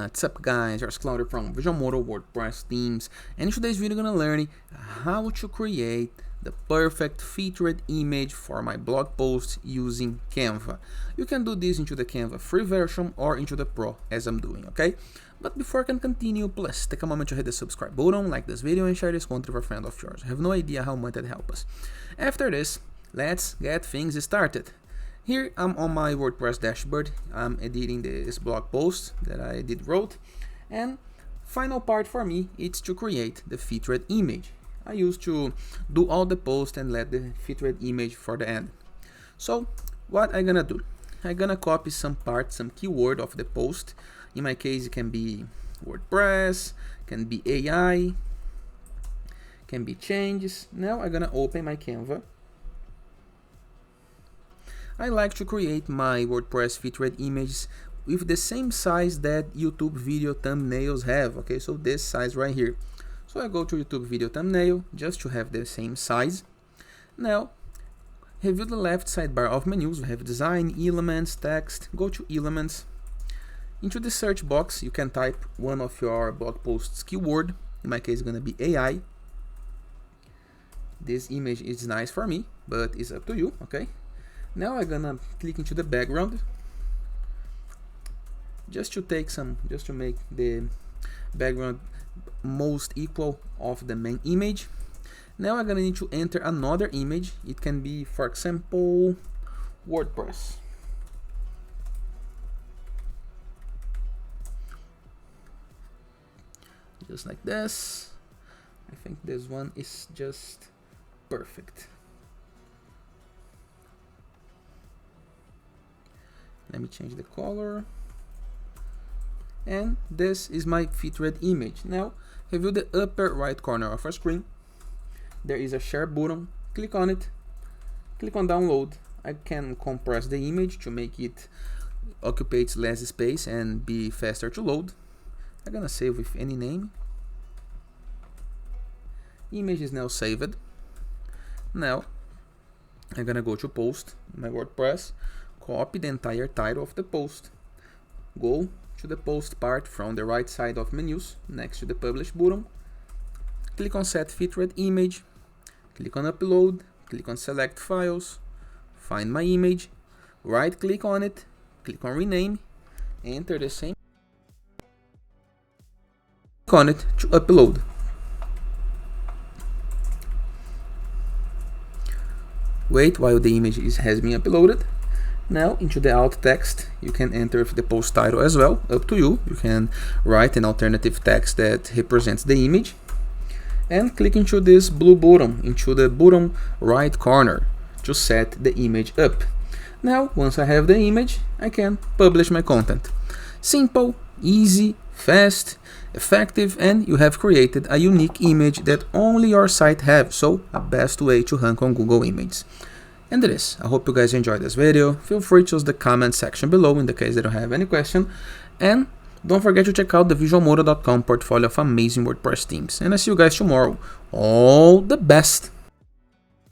What's up guys, here's Claudio from Visualmodo WordPress themes, and in today's video I'm gonna learn how to create the perfect featured image for my blog post using Canva. You can do this into the Canva free version or into the Pro as I'm doing, okay? But before I can continue, please take a moment to hit the subscribe button, like this video and share this content with a friend of yours. I have no idea how much that helps us. After this, let's get things started. Here I'm on my WordPress dashboard. I'm editing this blog post that I wrote, and final part for me is to create the featured image. I used to do all the post and let the featured image for the end. So what I'm gonna do, I'm gonna copy some parts, some keyword of the post. In my case it can be WordPress, can be AI, can be changes. Now I'm gonna open my Canva. I like to create my WordPress featured images with the same size that YouTube video thumbnails have, okay, so this size right here. So I go to YouTube video thumbnail just to have the same size. Now, review the left sidebar of menus. We have design, elements, text. Go to elements. Into the search box, you can type one of your blog post's keyword. In my case, it's gonna be AI. This image is nice for me, but it's up to you, okay? Now I'm gonna click into the background just to make the background most equal of the main image. Now I'm gonna need to enter another image. It can be, for example, WordPress. Just like this. I think this one is just perfect. Let me change the color. And this is my featured image. Now, review the upper right corner of our screen. There is a share button. Click on it. Click on download. I can compress the image to make it occupy less space and be faster to load. I'm gonna save with any name. Image is now saved. Now, I'm gonna go to post my WordPress. Copy the entire title of the post. Go to the post part from the right side of menus next to the publish button. Click on set featured image. Click on upload. Click on select files. Find my image. Right click on it. Click on rename. Enter the same. Click on it to upload. Wait while the image has been uploaded. Now into the alt text you can enter the post title as well, up to you. You can write an alternative text that represents the image and click into this blue button, into the bottom right corner to set the image up. Now once I have the image, I can publish my content. Simple, easy, fast, effective, and you have created a unique image that only your site has, so a best way to rank on Google Images. And it is. I hope you guys enjoyed this video. Feel free to use the comment section below in the case that you have any question. And don't forget to check out the visualmodo.com portfolio of amazing WordPress themes. And I see you guys tomorrow. All the best!